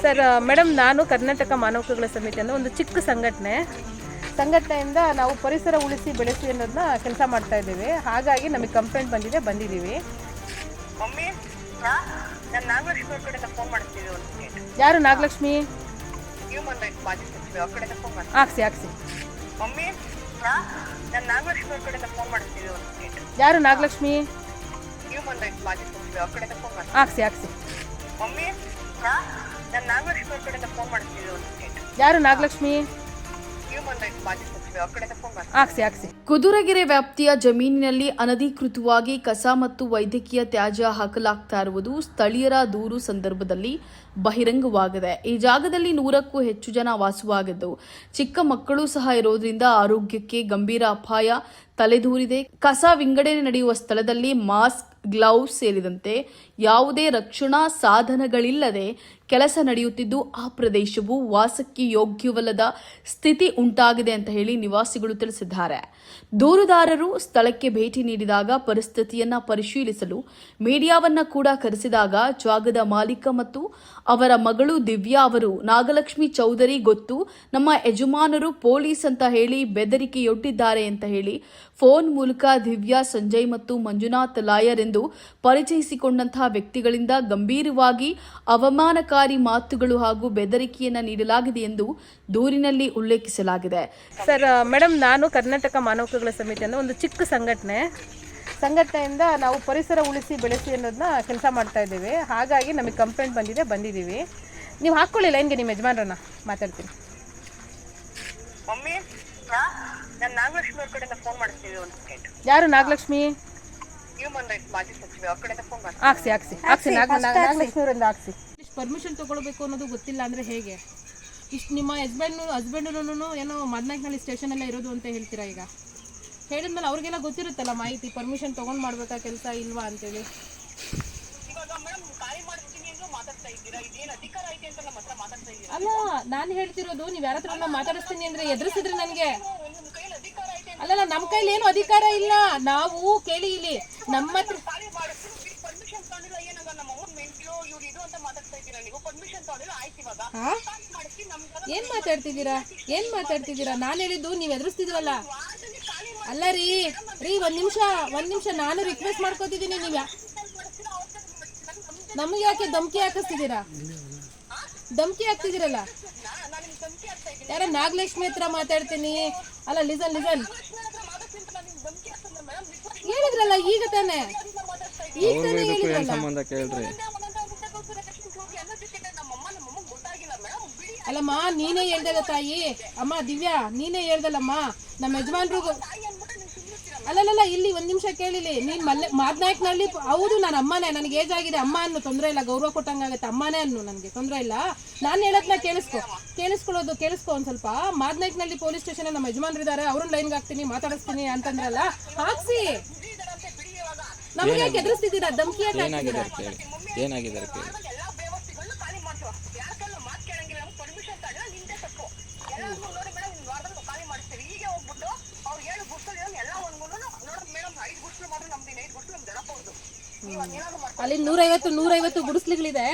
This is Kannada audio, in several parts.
ಸರ್ ಮೇಡಮ್, ನಾನು ಕರ್ನಾಟಕ ಮಾನವ ಹಕ್ಕುಗಳ ಸಮಿತಿ ಅನ್ನೋ ಒಂದು ಚಿಕ್ಕ ಸಂಘಟನೆಯಿಂದ ನಾವು ಪರಿಸರ ಉಳಿಸಿ ಬೆಳೆಸಿ ಅನ್ನೋದನ್ನ ಕೆಲಸ ಮಾಡ್ತಾ ಇದ್ದೀವಿ. ಹಾಗಾಗಿ ನಮಗೆ ಕಂಪ್ಲೇಂಟ್ ಬಂದಿದ್ದೀವಿ. ಯಾರು ನಾಗಲಕ್ಷ್ಮಿ? ಹಾಕ್ಸಿ. ಯಾರು ನಾಗಲಕ್ಷ್ಮಿ? ಹಾಕ್ಸಿ. ಯಾರು ನಾಗಲಕ್ಷ್ಮಿ? ಹಾಕ್ಸಿ. ಕುದುರೆಗೆರೆ ವ್ಯಾಪ್ತಿಯ ಜಮೀನಿನಲ್ಲಿ ಅನಧಿಕೃತವಾಗಿ ಕಸ ಮತ್ತು ವೈದ್ಯಕೀಯ ತ್ಯಾಜ್ಯ ಹಾಕಲಾಗ್ತಾ ಇರುವುದು ಸ್ಥಳೀಯರ ದೂರು ಸಂದರ್ಭದಲ್ಲಿ ಬಹಿರಂಗವಾಗಿದೆ. ಈ ಜಾಗದಲ್ಲಿ 100ಕ್ಕೂ ಹೆಚ್ಚು ಜನ ವಾಸವಾಗಿದ್ದು ಚಿಕ್ಕ ಮಕ್ಕಳು ಸಹ ಇರೋದ್ರಿಂದ ಆರೋಗ್ಯಕ್ಕೆ ಗಂಭೀರ ಅಪಾಯ ತಲೆದೂರಿದೆ. ಕಸ ವಿಂಗಡಣೆ ನಡೆಯುವ ಸ್ಥಳದಲ್ಲಿ ಮಾಸ್ಕ್, ಗ್ಲೌಸ್ ಸೇರಿದಂತೆ ಯಾವುದೇ ರಕ್ಷಣಾ ಸಾಧನಗಳಿಲ್ಲದೆ ಕೆಲಸ ನಡೆಯುತ್ತಿದ್ದು ಆ ಪ್ರದೇಶವು ವಾಸಕ್ಕೆ ಯೋಗ್ಯವಲ್ಲದ ಸ್ಥಿತಿ ಉಂಟಾಗಿದೆ ಅಂತ ಹೇಳಿ ನಿವಾಸಿಗಳು ತಿಳಿಸಿದ್ದಾರೆ. ದೂರುದಾರರು ಸ್ಥಳಕ್ಕೆ ಭೇಟಿ ನೀಡಿದಾಗ ಪರಿಸ್ಥಿತಿಯನ್ನ ಪರಿಶೀಲಿಸಲು ಮೀಡಿಯಾವನ್ನ ಕೂಡ ಕರೆಸಿದಾಗ ಜಾಗದ ಮಾಲೀಕ ಮತ್ತು ಅವರ ಮಗಳು ದಿವ್ಯಾ ಅವರು ನಾಗಲಕ್ಷ್ಮಿ ಚೌಧರಿ ಗೊತ್ತು, ನಮ್ಮ ಯಜಮಾನರು ಪೊಲೀಸ್ ಅಂತ ಹೇಳಿ ಬೆದರಿಕೆಯೊಡ್ಡಿದ್ದಾರೆ ಅಂತ ಹೇಳಿ ಫೋನ್ ಮೂಲಕ ದಿವ್ಯಾ, ಸಂಜಯ್ ಮತ್ತು ಮಂಜುನಾಥ್ ಲಾಯರ್ ಎಂದು ಪರಿಚಯಿಸಿಕೊಂಡಂತಹ ವ್ಯಕ್ತಿಗಳಿಂದ ಗಂಭೀರವಾಗಿ ಅವಮಾನಕಾರಿ ಮಾತುಗಳು ಹಾಗೂ ಬೆದರಿಕೆಯನ್ನ ನೀಡಲಾಗಿದೆ ಎಂದು ದೂರಿನಲ್ಲಿ ಉಲ್ಲೇಖಿಸಲಾಗಿದೆ. ಸರ್ ಮೇಡಮ್, ನಾನು ಕರ್ನಾಟಕ ಮಾನವ ಹಕ್ಕುಗಳ ಸಮಿತಿ ಅನ್ನೋ ಒಂದು ಚಿಕ್ಕ ಸಂಘಟನೆಯಿಂದ ನಾವು ಪರಿಸರ ಉಳಿಸಿ ಬೆಳೆಸಿ ಅನ್ನೋದನ್ನ ಕೆಲಸ ಮಾಡ್ತಾ ಇದ್ದೀವಿ. ಹಾಗಾಗಿ ನಮಗೆ ಕಂಪ್ಲೇಂಟ್ ಬಂದಿದ್ದೀವಿ. ನೀವು ಹಾಕ್ಕೊಳ್ಳಿ ಲೈನ್ಗೆ, ನಿಮ್ಮ ಯಜಮಾನರನ್ನ ಮಾತಾಡ್ತೀನಿ. ಯಾರು ನಾಗಲಕ್ಷ್ಮಿ? ಹಾಕ್ಸಿ. ನಾಗಲಕ್ಷ್ಮಿ ಅವರಿಂದ ಹಾಕ್ಸಿ. ಪರ್ಮಿಷನ್ ತಗೊಳ್ಬೇಕು ಅನ್ನೋದು ಗೊತ್ತಿಲ್ಲ ಅಂದ್ರೆ ಹೇಗೆ? ಇಷ್ಟು ನಿಮ್ಮ ಹಸ್ಬೆಂಡೂ ಏನೋ ಮದ್ನಾಯ್ಕನಹಳ್ಳಿ ಸ್ಟೇಷನ್ ಎಲ್ಲ ಇರೋದು ಅಂತ ಹೇಳ್ತೀರಾ. ಈಗ ಹೇಳಿದ್ಮೇಲೆ ಅವ್ರಿಗೆಲ್ಲ ಗೊತ್ತಿರುತ್ತಲ್ಲ ಮಾಹಿತಿ, ಪರ್ಮಿಷನ್ ತಗೊಂಡ್ ಮಾಡ್ಬೇಕಾ ಕೆಲಸ ಇಲ್ವಾ ಅಂತೇಳಿ. ಅಲ್ಲ, ನಾನು ಹೇಳ್ತಿರೋದು, ನೀವ್ ಯಾರ ಹತ್ರ ಮಾತಾಡಿಸ್ತೀನಿ ಅಂದ್ರೆ ಎದುರಿಸಿದ್ರೆ ನನಗೆ ಅಲ್ಲಲ್ಲ, ನಮ್ಮ ಕೈಲಿ ಏನು ಅಧಿಕಾರ ಇಲ್ಲ. ನಾವು ಕೇಳಿ ಇಲ್ಲಿ ನಮ್ಮ ಹತ್ರ ಏನ್ ಮಾತಾಡ್ತಿದ್ದೀರಾ? ನಾನು ಹೇಳಿದ್ದು ನೀವ್ ಎದುರಿಸ್ತಿದ್ವಲ್ಲ. ಅಲ್ಲ ರೀ ಒಂದ್ ನಿಮಿಷ ನಾನು ರಿಕ್ವೆಸ್ಟ್ ಮಾಡ್ಕೋತಿದ್ದೀನಿ. ನೀವ್ ನಮಗೆ ಯಾಕೆ ಧಮಕಿ ಹಾಕ್ತಿದ್ದೀರಲ್ಲ? ಯಾರ ನಾಗಲಕ್ಷ್ಮಿ ಹತ್ರ ಮಾತಾಡ್ತೀನಿ. ಅಲ್ಲ, ಲಿಸನ್ ಹೇಳಿದ್ರಲ್ಲ ಈಗ ತಾನೇ ಹೇಳಿದ್ರಲ್ಲ. ಅಲ್ಲಮ್ಮ, ನೀನೇ ಹೇಳ್ದಲ್ಲ ತಾಯಿ. ಅಮ್ಮ ದಿವ್ಯಾ, ನೀನೇ ಹೇಳ್ದಲ್ಲಮ್ಮ ನಮ್ಮ ಯಜಮಾನ್ರಿಗೂ. ಅಲ್ಲಲ್ಲ, ಇಲ್ಲಿ ಒಂದ್ ನಿಮಿಷ ಕೇಳಿಲಿ. ನೀನ್ ಮಾದ್ನಾಯ್ಕನಹಳ್ಳಿ, ಹೌದು ನಾನು ಅಮ್ಮನೇ, ನನಗೆ ಏಜ್ ಆಗಿದೆ. ಅಮ್ಮ ಅನ್ನು ತೊಂದರೆ ಇಲ್ಲ, ಗೌರವ ಕೊಟ್ಟಂಗಾಗತ್ತೆ. ಅಮ್ಮನೇ ಅನ್ನು, ನನಗೆ ತೊಂದರೆ ಇಲ್ಲ. ನಾನು ಹೇಳತ್ನ ಕೇಳಿಸ್ಕೊ ಒಂದ್ ಸ್ವಲ್ಪ. ಮಾದ್ನಾಯ್ಕನಹಳ್ಳಿ ಪೊಲೀಸ್ ಸ್ಟೇಷನ್ ನಮ್ಮ ಯಜಮಾನ್ರಿದ್ದಾರೆ, ಅವ್ರನ್ನ ಲೈನ್ಗೆ ಹಾಕ್ತೀನಿ, ಮಾತಾಡಿಸ್ತೀನಿ ಅಂತಂದ್ರಲ್ಲ. ಹಾಕ್ಸಿ. ನಮ್ಗೆ ಯಾಕೆ ಎದುರಿಸ್ತಿದ್ದೀರಾ? ಧಮಕಿ ಯಾಕೆ ಹಾಕ್ತಿದ್ದೀರಾ? ಅಲ್ಲಿ 150 ಗುಡಿಸ್ಲಿಗಳಿದೆ.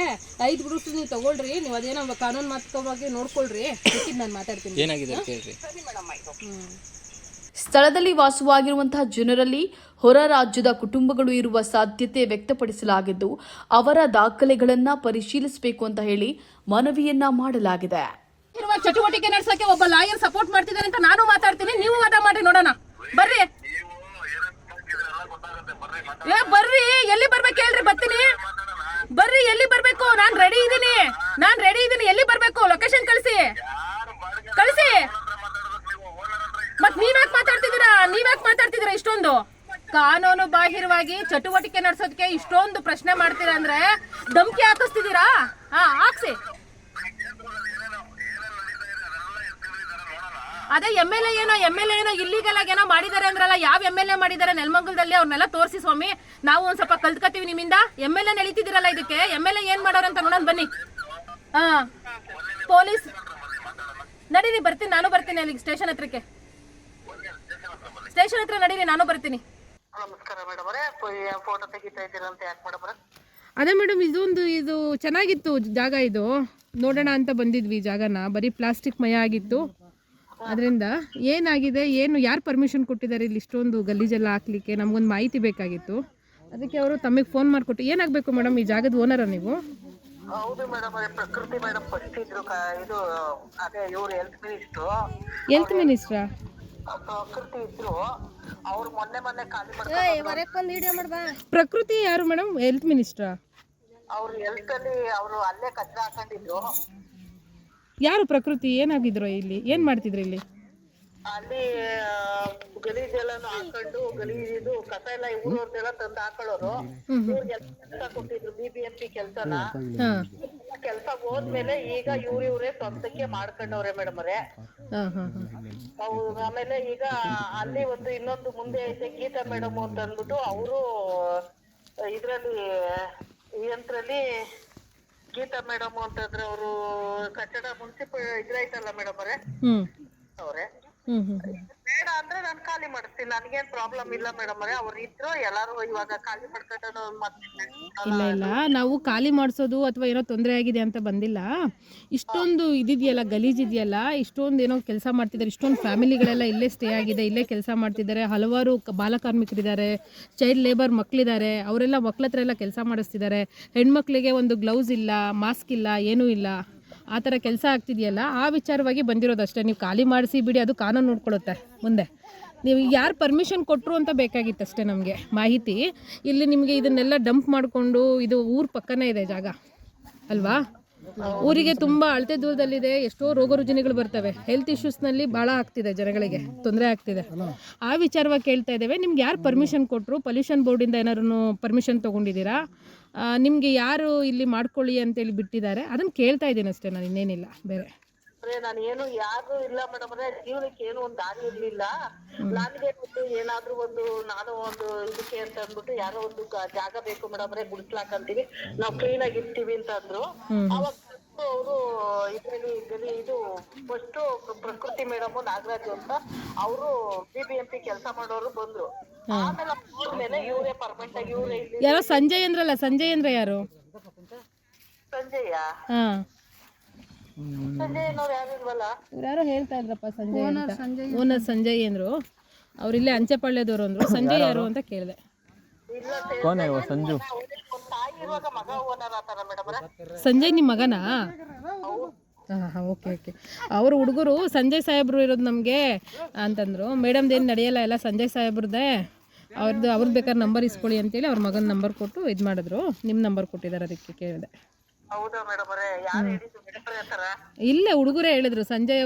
5 ಗುಡಿಸ್ಲು ನೀವು ತಗೊಳ್ರಿ. ನೀವು ಅದೇನೋ ಕಾನೂನು ಮಾತುಕವಾಗಿ ನೋಡ್ಕೊಳ್ರಿ. ನಾನು ಮಾತಾಡ್ತೀನಿ. ಸ್ಥಳದಲ್ಲಿ ವಾಸವಾಗಿರುವಂತಹ ಜನರಲ್ಲಿ ಹೊರ ರಾಜ್ಯದ ಕುಟುಂಬಗಳು ಇರುವ ಸಾಧ್ಯತೆ ವ್ಯಕ್ತಪಡಿಸಲಾಗಿದ್ದು ಅವರ ದಾಖಲೆಗಳನ್ನ ಪರಿಶೀಲಿಸಬೇಕು ಅಂತ ಹೇಳಿ ಮನವಿಯನ್ನ ಮಾಡಲಾಗಿದೆ. ಚಟುವಟಿಕೆ ನಡೆಸಕ್ಕೆ ಒಬ್ಬ ಲಾಯರ್ ಸಪೋರ್ಟ್ ಮಾಡ್ತಿದ್ದಾರೆ ಅಂತ ನಾನು ಮಾತಾಡ್ತೀನಿ. ನೀವು ವಾದ ಮಾಡಿ ನೋಡೋಣ. ಬರ್ರಿ, ಎಲ್ಲಿ ಬರ್ಬೇಕು ಹೇಳ್ರಿ, ಬರ್ತೀನಿ. ಬರ್ರಿ, ಎಲ್ಲಿ ಬರ್ಬೇಕು? ನಾನ್ ರೆಡಿ ಇದೀನಿ. ಎಲ್ಲಿ ಬರ್ಬೇಕು? ಲೊಕೇಶನ್ ಕಳಿಸಿ. ಮತ್ ನೀವ್ಯಾಕ್ ಮಾತಾಡ್ತಿದ್ದೀರಾ ಇಷ್ಟೊಂದು? ಕಾನೂನು ಬಾಹಿರವಾಗಿ ಚಟುವಟಿಕೆ ನಡೆಸೋದಕ್ಕೆ ಇಷ್ಟೊಂದು ಪ್ರಶ್ನೆ ಮಾಡ್ತೀರಾ ಅಂದ್ರೆ ಧಮಕಿ ಹಾಕಿಸ್ತಿದ್ದೀರಾ? ಹಾಕ್ಸಿ. ಅದೇ ಎಮ್ ಎಲ್ ಎ ಏನೋ ಇಲ್ಲಿಗಲ್ ಆಗಿ ಏನೋ ಮಾಡಿದ್ದಾರೆ ಅಂದ್ರಲ್ಲ. ಯಾವ MLA ಮಾಡಿದ್ದಾರೆ ನೆಲಮಂಗಲದಲ್ಲಿ? ಅವ್ರನ್ನೆಲ್ಲ ತೋರಿಸಿ ಸ್ವಾಮಿ, ನಾವು ಒಂದ್ ಸ್ವಲ್ಪ ಕಲ್ತ್ಕತೀವಿ ನಿಮ್ಮಿಂದ. MLA ನಡೀತಿದ್ದೀರಲ್ಲ, ಇದಕ್ಕೆ MLA ಏನ್ ಮಾಡೋರಂತ ನೋಡೋಣ ಬನ್ನಿ. ಪೊಲೀಸ್ ನಡೀರಿ, ಬರ್ತೀನಿ. ನಾನು ಬರ್ತೀನಿ ಅಲ್ಲಿಗೆ ಸ್ಟೇಷನ್ ಹತ್ರ ನಡೀರಿ, ನಾನು ಬರ್ತೀನಿ. ಅದೇ ಮೇಡಮ್, ಇದು ಚೆನ್ನಾಗಿತ್ತು ಜಾಗ. ಇದು ನೋಡೋಣ ಅಂತ ಬಂದಿದ್ವಿ ಈ ಜಾಗನ. ಬರೀ ಪ್ಲಾಸ್ಟಿಕ್ ಮಯ ಆಗಿತ್ತು. ಅದರಿಂದ ಏನಾಗಿದೆ, ಏನು ಯಾರು ಪರ್ಮಿಷನ್ ಕೊಟ್ಟಿದ್ದಾರೆ ಇಲ್ಲಿ ಇಷ್ಟೊಂದು ಗಲೀಜೆಲ್ಲ ಹಾಕ್ಲಿಕ್ಕೆ, ನಮಗೊಂದು ಮಾಹಿತಿ ಬೇಕಾಗಿತ್ತು. ಅದಕ್ಕೆ ಅವರು ತಮಗೆ ಫೋನ್ ಮಾಡಿಕೊಟ್ಟು. ಏನಾಗಬೇಕು ಮೇಡಮ್, ಈ ಜಾಗದ ಓನರಾ ನೀವು? ಹೌದು ಮೇಡಮ್, ಅದೇ ಪ್ರಕೃತಿ ಮೇಡಮ್ ಫಸ್ಟ್ ಇದ್ರು ಇದು ಅದೇ ಇವ್ರು ಹೆಲ್ತ್ ಮಿನಿಸ್ಟ್ರಾ? ಪ್ರಕೃತಿ ಇದ್ರು, ಅವ್ರು ಮೊನ್ನೆ ಖಾಲಿ ಪ್ರಕೃತಿ ಯಾರು ಮೇಡಮ್? ಹೆಲ್ತ್ ಮಿನಿಸ್ಟ್ರಾ? ಅವ್ರು ಹೆಲ್ತ್ ಅಲ್ಲಿ ಅವರು ಅಲ್ಲೇ ಕಚ್ರ ಹಾಕೊಂಡಿದ್ರು. ಯಾರು ಪ್ರಕೃತಿ? ಏನಾಗಿದ್ರು ಇಲ್ಲಿ? ಏನ್ ಮಾಡ್ತಿದ್ರು ಇಲ್ಲಿ? ಅಲ್ಲಿ ಗಲೀಜೆಲ್ಲಾನು ಹಾಕೊಂಡು ಗಲೀಜಿದು ಕಸ ಎಲ್ಲ ಊರವ್ರದ್ದೆಲ್ಲ ತಂದು ಹಾಕೊಳ್ಳೋರು. ಇವ್ರಿಗೆ ಕೆಲಸ ಕೊಟ್ಟಿದ್ರು BBMP ಕೆಲ್ಸನ. ಕೆಲ್ಸ ಹೋದ್ಮೇಲೆ ಈಗ ಇವ್ರೇ ಸ್ವಂತಕ್ಕೆ ಮಾಡ್ಕೊಂಡವ್ರೆ ಮೇಡಮ್ ಅವರೇ. ಆಮೇಲೆ ಈಗ ಅಲ್ಲಿ ಇನ್ನೊಂದು ಮುಂದೆ ಐತೆ ಗೀತಾ ಮೇಡಮ್ ಅಂತ ಅಂದ್ಬಿಟ್ಟು ಅವರು ಇದ್ರಲ್ಲಿ ಯಂತ್ರಲ್ಲಿ ಗೀತಾ ಮೇಡಮ್ ಅಂತಂದ್ರೆ ಅವರು ಕಟ್ಟಡ ಮುನ್ಸಿಪಲ್ ಇದ್ರೈತಲ್ಲ ಮೇಡಮ್ ಅವರೇ, ಅವ್ರೆ ಬೇಡ ಅಂದ್ರೆ ನಾನು ಖಾಲಿ ಮಾಡಿಸ್ತೀನಿ, ನನ್ಗೇನ್ ಪ್ರಾಬ್ಲಮ್ ಇಲ್ಲ ಮೇಡಮ್ ಅವರೇ. ಅವ್ರು ಇದ್ರು ಎಲ್ಲಾರು ಇವಾಗ ಖಾಲಿ ಮಾಡ್ಕೊಂಡು ಇಲ್ಲ ಇಲ್ಲ, ನಾವು ಖಾಲಿ ಮಾಡಿಸೋದು ಅಥವಾ ಏನೋ ತೊಂದರೆ ಆಗಿದೆ ಅಂತ ಬಂದಿಲ್ಲ. ಇಷ್ಟೊಂದು ಇದಿದೆಯಲ್ಲ, ಗಲೀಜಿದೆಯಲ್ಲ, ಇಷ್ಟೊಂದು ಏನೋ ಕೆಲಸ ಮಾಡ್ತಿದ್ದಾರೆ, ಇಷ್ಟೊಂದು ಫ್ಯಾಮಿಲಿಗಳೆಲ್ಲ ಇಲ್ಲೇ ಸ್ಟೇ ಆಗಿದೆ, ಇಲ್ಲೇ ಕೆಲಸ ಮಾಡ್ತಿದ್ದಾರೆ. ಹಲವಾರು ಬಾಲಕಾರ್ಮಿಕರಿದ್ದಾರೆ, ಚೈಲ್ಡ್ ಲೇಬರ್ ಮಕ್ಕಳಿದ್ದಾರೆ, ಅವರೆಲ್ಲ ಮಕ್ಳ ಹತ್ರ ಎಲ್ಲ ಕೆಲಸ ಮಾಡಿಸ್ತಿದ್ದಾರೆ. ಹೆಣ್ಮಕ್ಳಿಗೆ ಒಂದು ಗ್ಲೌಸ್ ಇಲ್ಲ, ಮಾಸ್ಕ್ ಇಲ್ಲ, ಏನೂ ಇಲ್ಲ, ಆ ಥರ ಕೆಲಸ ಆಗ್ತಿದೆಯಲ್ಲ, ಆ ವಿಚಾರವಾಗಿ ಬಂದಿರೋದು ಅಷ್ಟೇ. ನೀವು ಖಾಲಿ ಮಾಡಿಸಿ ಬಿಡಿ, ಅದು ಕಾನೂನು ನೋಡ್ಕೊಳ್ಳುತ್ತೆ ಮುಂದೆ. ನೀವು ಯಾರು ಪರ್ಮಿಷನ್ ಕೊಟ್ಟರು ಅಂತ ಬೇಕಾಗಿತ್ತು ಅಷ್ಟೇ ನಮಗೆ ಮಾಹಿತಿ. ಇಲ್ಲಿ ನಿಮಗೆ ಇದನ್ನೆಲ್ಲ ಡಂಪ್ ಮಾಡಿಕೊಂಡು, ಇದು ಊರ ಪಕ್ಕನೇ ಇದೆ ಜಾಗ ಅಲ್ವಾ? ಊರಿಗೆ ತುಂಬ ಅಳತೆ ದೂರದಲ್ಲಿದೆ. ಎಷ್ಟೋ ರೋಗ ರುಜಿನಗಳು ಬರ್ತವೆ. ಹೆಲ್ತ್ ಇಶ್ಯೂಸ್ನಲ್ಲಿ ಭಾಳ ಆಗ್ತಿದೆ, ಜನಗಳಿಗೆ ತೊಂದರೆ ಆಗ್ತಿದೆ. ಆ ವಿಚಾರವಾಗಿ ಕೇಳ್ತಾ ಇದ್ದೇವೆ, ನಿಮ್ಗೆ ಯಾರು ಪರ್ಮಿಷನ್ ಕೊಟ್ಟರು? ಪೊಲ್ಯೂಷನ್ ಬೋರ್ಡಿಂದ ಏನಾದ್ರು ಪರ್ಮಿಷನ್ ತೊಗೊಂಡಿದ್ದೀರಾ? ನಿಮಗೆ ಯಾರು ಇಲ್ಲಿ ಮಾಡ್ಕೊಳ್ಳಿ ಅಂತೇಳಿ ಬಿಟ್ಟಿದ್ದಾರೆ? ಅದನ್ನು ಕೇಳ್ತಾ ಇದ್ದೀನಿ ಅಷ್ಟೇ, ನಾನು ಇನ್ನೇನಿಲ್ಲ ಬೇರೆ. ನಾನು ಏನು ಯಾರು ಇಲ್ಲ ಮೇಡಮ್ ಅವರೇ, ಜೀವನಕ್ಕೆ ಏನು ಒಂದು ದಾರಿ ಇರ್ಲಿಲ್ಲ ನನಗೆ. ಏನಾದ್ರೂ ನಾನು ಇದಕ್ಕೆ ಅಂತ ಅಂದ್ಬಿಟ್ಟು ಯಾರೋ ಒಂದು ಜಾಗ ಬೇಕು ಮೇಡಮ್ ಅವರೇ, ಗುಡಿಸ್ಲಾಕಂತೀವಿ, ನಾವು ಕ್ಲೀನ್ ಆಗಿ ಇರ್ತೀವಿ ಅಂತ ಅಂದ್ರು. ಅವಾಗ ಅವರು ಇದ್ರಲ್ಲಿ ಇದು ಫಸ್ಟ್ ಪ್ರಕೃತಿ ಮೇಡಮ್ ನಾಗರಾಜು ಅಂತ ಅವರು BBMP ಕೆಲಸ ಮಾಡೋರು ಬಂದ್ರು. ಆಮೇಲೆ ಮೇಲೆ ಇವರೇ ಪರ್ಮನೆಂಟ್ ಆಗಿ ಇವರೇ. ಯಾರೋ ಸಂಜಯ್ ಅಂದ್ರಲ್ಲ, ಸಂಜಯ್ ಅಂದ್ರೆ ಯಾರು? ಸಂಜಯ ಯಾರೋ ಹೇಳ್ತಾ ಇದ್ರಪ್ಪ, ಸಂಜಯ್ ಅಂತ. ಓನರ್ ಸಂಜಯ್ ಅಂದ್ರು, ಅವ್ರಿಲ್ಲೇ ಅಂಚೆಪಾಳ್ಯದವರು ಅಂದ್ರು. ಸಂಜಯ್ ಯಾರು ಅಂತ ಕೇಳಿದೆ. ಸಂಜಯ್ ನಿಮ್ಮ ಮಗನಾ? ಹಾಂ, ಓಕೆ ಓಕೆ. ಅವರು ಹುಡುಗರು ಸಂಜಯ್ ಸಾಹೇಬ್ರು ಇರೋದು ನಮಗೆ ಅಂತಂದರು. ಮೇಡಮ್ದೇನು ನಡೆಯಲ್ಲ, ಎಲ್ಲ ಸಂಜಯ್ ಸಾಹೇಬ್ರದ್ದೇ, ಅವ್ರದ್ದು ಬೇಕಾದ್ರೆ ನಂಬರ್ ಇಸ್ಕೊಳ್ಳಿ ಅಂತೇಳಿ ಅವ್ರ ಮಗನ ನಂಬರ್ ಕೊಟ್ಟು ಇದು ಮಾಡಿದ್ರು. ನಿಮ್ಮ ನಂಬರ್ ಕೊಟ್ಟಿದ್ದಾರೆ, ಅದಕ್ಕೆ ಕೇಳಿದೆ. ಇಲ್ಲ, ಹುಡುಗರೇ ಹೇಳಿದ್ರು. ಸಂಜಯ್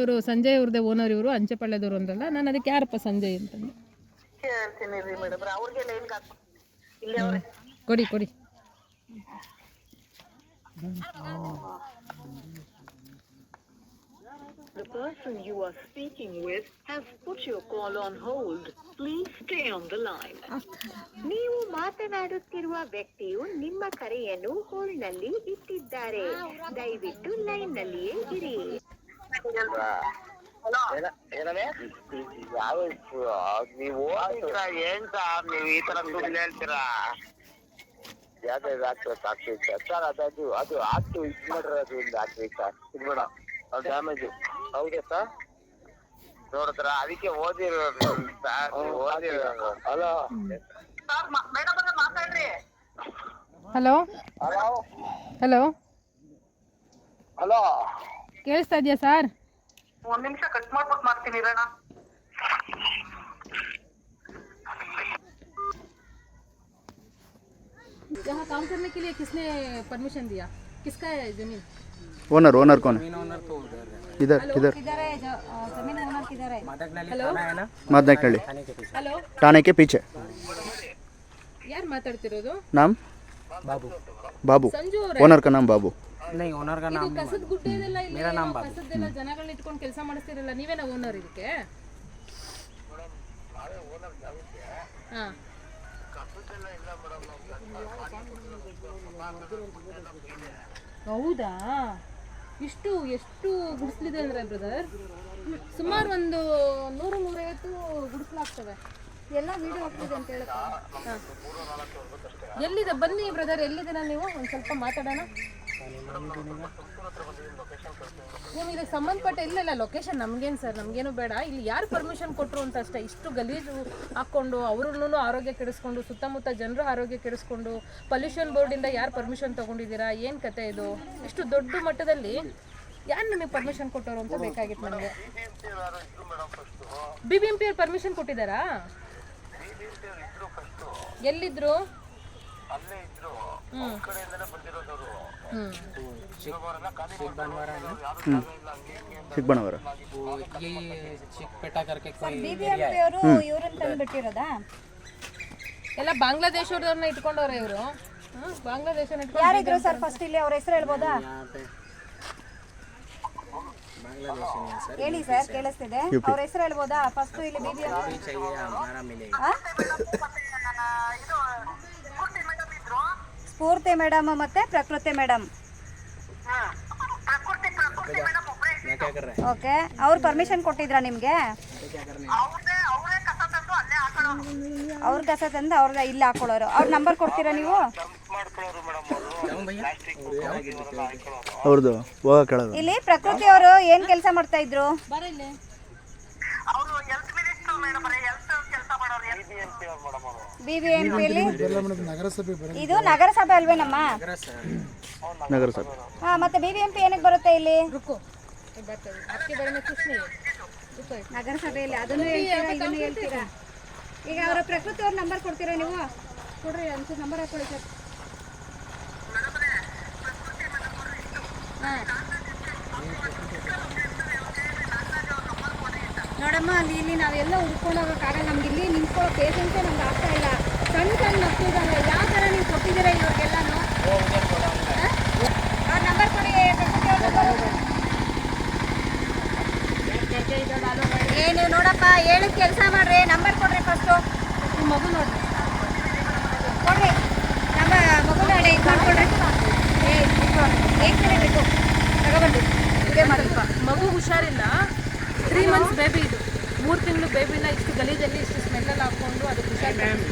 ಅವ್ರದ್ದೇ ಓನರ್ ಇವರು, ಅಂಚೆಪಾಳ್ಯದವರು ಅಂದ್ರಲ್ಲ. ನಾನು ಅದಕ್ಕೆ ಯಾರಪ್ಪ ಸಂಜಯ್ ಅಂತಂದು. ಕೊಡಿ. The person you are speaking with has put your call on hold. Please stay on the line. ನೀವು ಮಾತನಾಡುತ್ತಿರುವ ವ್ಯಕ್ತಿಯು ನಿಮ್ಮ ಕರೆಯನ್ನು ಹೋಲ್ಡ್ನಲ್ಲಿ ಇಟ್ಟಿದ್ದಾರೆ. ದಯವಿಟ್ಟು ಲೈನ್ನಲ್ಲಿಯೇ ಇರಿ. ನೀವು ಏನ್ ಸರ್ ನೀವು ಈ ತರ ಸುಳ್ಳು ಹೇಳ್ತೀರಾ? ಅದು ಆಗ್ತು ಇದು ಮಾಡ್ರಿ, ಅದು ಒಂದು ಆಗ್ತೀವಿ ಸರ್. ಇದು ಬೇಡ, ಅದು ಡ್ಯಾಮೇಜ್. ಹೌದಾ ಸರ್? ನೋಡಿದ್ರ ಅದಕ್ಕೆ ಓದಿರೋದು ಸರ್, ಓದಿರೋದು. ಹಲೋ ಹಲೋ ಹಲೋ ಹಲೋ, ಕೇಳಿಸ್ತಾ ಇದೆಯಾ ಸರ್? ಒಂದ್ ನಿಮಿಷ ಕಟ್ ಮಾಡ್ಬಿಟ್ಟು ಮಾಡ್ತೀನಿ ಇರೋಣ. यहाँ काम करने के लिए किसने परमिशन दिया? किसका है जमीन? ओनर कौन है? इधर है जमीन ओनर किधर है? हेलो, मादनायकनहल्ली हेलो, ठाणे के पीछे. ಯಾರು ಮಾತಾಡ್ತಿರೋದು? नाम बाबू. ಸಂಜು ಅವರೇ? ओनर का नाम बाबू. नहीं, ओनर का नाम ಕಸದ ಗುಡ್ಡೆ ಇದೆಲ್ಲ, ಇಲ್ಲಿ मेरा नाम बाबू. ಕಸದೆಲ್ಲ ಜನಗಳನ್ನ ಇಟ್ಕೊಂಡು ಕೆಲಸ ಮಾಡಿಸ್ತಿರಲ್ಲ, ನೀವೇನ ಓನರ್ ಇದಕ್ಕೆ? ಹಾಂ, ಹೌದಾ? ಎಷ್ಟು ಗುಡಿಸ್ಲಿದೆ ಅಂದರೆ ಬ್ರದರ್? ಸುಮಾರು ಒಂದು 100-150 ಗುಡಿಸ್ಲಾಗ್ತವೆ. ಎಲ್ಲ ವಿಡಿಯೋ ಹೋಗ್ತಿದೆ ಅಂತ ಹೇಳಪ್ಪ. ಎಲ್ಲಿದೆ ಬನ್ನಿ ಬ್ರದರ್, ಎಲ್ಲಿದ್ದೀರಾ ನೀವು? ಒಂದು ಸ್ವಲ್ಪ ಮಾತಾಡೋಣ. ನಿಮಗೆ ಸಂಬಂಧಪಟ್ಟ ಇಲ್ಲ ಲೊಕೇಶನ್ ನಮ್ಗೇನು ಸರ್, ನಮಗೇನು ಬೇಡ. ಇಲ್ಲಿ ಯಾರು ಪರ್ಮಿಷನ್ ಕೊಟ್ಟರು ಅಂತ ಅಷ್ಟೇ. ಇಷ್ಟು ಗಲೀಜು ಹಾಕ್ಕೊಂಡು ಅವ್ರನ್ನೂ ಆರೋಗ್ಯ ಕೆಡಿಸ್ಕೊಂಡು, ಸುತ್ತಮುತ್ತ ಜನರು ಆರೋಗ್ಯ ಕೆಡಿಸ್ಕೊಂಡು, ಪೊಲ್ಯೂಷನ್ ಬೋರ್ಡಿಂದ ಯಾರು ಪರ್ಮಿಷನ್ ತೊಗೊಂಡಿದ್ದೀರಾ? ಏನು ಕತೆ ಇದು? ಇಷ್ಟು ದೊಡ್ಡ ಮಟ್ಟದಲ್ಲಿ ಯಾರು ನಿಮಗೆ ಪರ್ಮಿಷನ್ ಕೊಟ್ಟವರು ಅಂತ ಬೇಕಾಗಿತ್ತು ನನಗೆ. BBMP ಅವ್ರು ಪರ್ಮಿಷನ್ ಕೊಟ್ಟಿದ್ದಾರಾ? ಎಲ್ಲಿದ್ರು? ಚಿಕ್ಕಬಣ್ಣವರ BBMP ಅವರು ಇವ್ರನ್ನ ತಂದು ಬಿಟ್ಟಿರೋದಾ? ಎಲ್ಲ ಬಾಂಗ್ಲಾದೇಶವ್ರನ್ನ ಇಟ್ಕೊಂಡವ್ರೆ ಇವರು. ಬಾಂಗ್ಲಾದೇಶ ಯಾರಿದ್ರು ಸರ್ ಫಸ್ಟ್ ಇಲ್ಲಿ? ಅವ್ರ ಹೆಸರು ಹೇಳ್ಬೋದಾ? ಹೇಳಿ ಸರ್, ಕೇಳಿಸ್ತಿದೆ. ಅವ್ರ ಹೆಸರು ಹೇಳ್ಬೋದಾ ಫಸ್ಟ್ ಇಲ್ಲಿ? ಸ್ಫೂರ್ತಿ ಮೇಡಮ್ ಮತ್ತೆ ಪ್ರಕೃತಿ ಮೇಡಮ್. ಓಕೆ, ಅವ್ರು ಪರ್ಮಿಷನ್ ಕೊಟ್ಟಿದ್ರಾ ನಿಮ್ಗೆ? ಅವ್ರ ಕಸ ತಂದು ಅವ್ರ ಇಲ್ಲಿ ಹಾಕೊಳ್ಳೋರು. ಅವ್ರ ನಂಬರ್ ಕೊಡ್ತೀರಾ ನೀವು? ಅವ್ರದ್ದು ಹೋಗ ಕೇಳೋದು. ಇಲ್ಲಿ ಪ್ರಕೃತಿ ಅವರು ಏನ್ ಕೆಲಸ ಮಾಡ್ತಾ ಇದ್ರು? BBMP ಇದು ನಗರಸಭೆ ಅಲ್ವೇನಮ್ಮ? ನಗರಸಭೆ. ಹಾ, ಮತ್ತೆ BBMP ಏನಕ್ಕೆ ಬರುತ್ತೆ ಇಲ್ಲಿ? ನಗರಸಭೆಯಲ್ಲಿ ಅದನ್ನು ಹೇಳ್ತೀರಾ, ಇದನ್ನು ಹೇಳ್ತೀರಾ? ಈಗ ಅವರ ಪ್ರಕೃತಿ ಅವ್ರ ನಂಬರ್ ಕೊಡ್ತೀರಾ ನೀವು? ಕೊಡ್ರಿ, ಒಂಚೂರು ನಂಬರ್ ಹಾಕೊಳ್ಳಿ ಸರ್. ನೋಡಮ್ಮ, ಇಲ್ಲಿ ನಾವೆಲ್ಲ ಹುಡ್ಕೊಂಡು ಹೋಗೋಕ್ಕಾಗಲ್ಲ. ನಮ್ಗೆ ಇಲ್ಲಿ ನಿಂತ್ಕೊಳ್ಳೋ ಪೇಷನ್ಸೇ ನಮ್ಗೆ ಆಗ್ತಾ ಇಲ್ಲ. ಸಣ್ಣ ಸಣ್ಣ ಮಕ್ಕಳಿಗಲ್ಲ, ಯಾವ ಥರ ನೀವು ಕೊಟ್ಟಿದ್ದೀರಾ ಇವ್ರಿಗೆಲ್ಲಾನು? ಅವ್ರ ನಂಬರ್ ಕೊಡಿ, ಪ್ರಕೃತಿ ಅವ್ರ ನಂಬರ್. ನೀವು ನೋಡಪ್ಪ, ಹೇಳಿದ ಕೆಲಸ ಮಾಡ್ರಿ. ನಂಬರ್ ಕೊಡ್ರಿ ಫಸ್ಟು. ಮಗು ನೋಡ್ರಿ, ಕೊಡ್ರಿ ನಮ್ಮ ಮಗು ನೋಡಿ ಇದು ಮಾಡ್ಕೊಡ್ರಿ. ಬೇಕು ತಗೊಬನ್ರಿ, ಇದೇ ಮಾಡಲ್ಪ. ಮಗು ಹುಷಾರಿಲ್ಲ, 3 months ಬೇಬಿ ಇದು. 3 ತಿಂಗಳು ಬೇಬಿನ ಇಷ್ಟು ಗಲೀಜಲ್ಲಿ ಇಷ್ಟು ಸ್ಮೆಲ್ಲಲ್ಲಿ ಹಾಕ್ಕೊಂಡು ಅದಕ್ಕೆ ಹುಷಾರಿಲ್ಲ.